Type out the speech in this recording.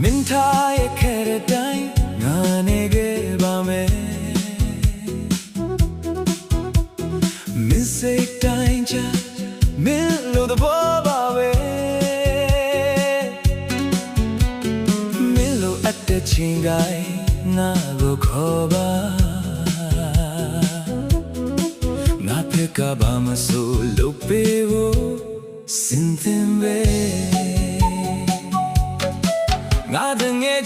မင်းထားရဲ့ခဲ့တဲ့တိုင်းငါနေခဲ့ပါမယ်မင်းစိတ်တိုင်းချမင်းလို့တဲ့ဘောပါပဲမင်းလို့အပ်တဲ့ချင်းကိုင်းငါကိုခေါ်ပါငါပြကဘာမဆိုလို့ပေးဖို့စင်သင်ပဲငါတငယ်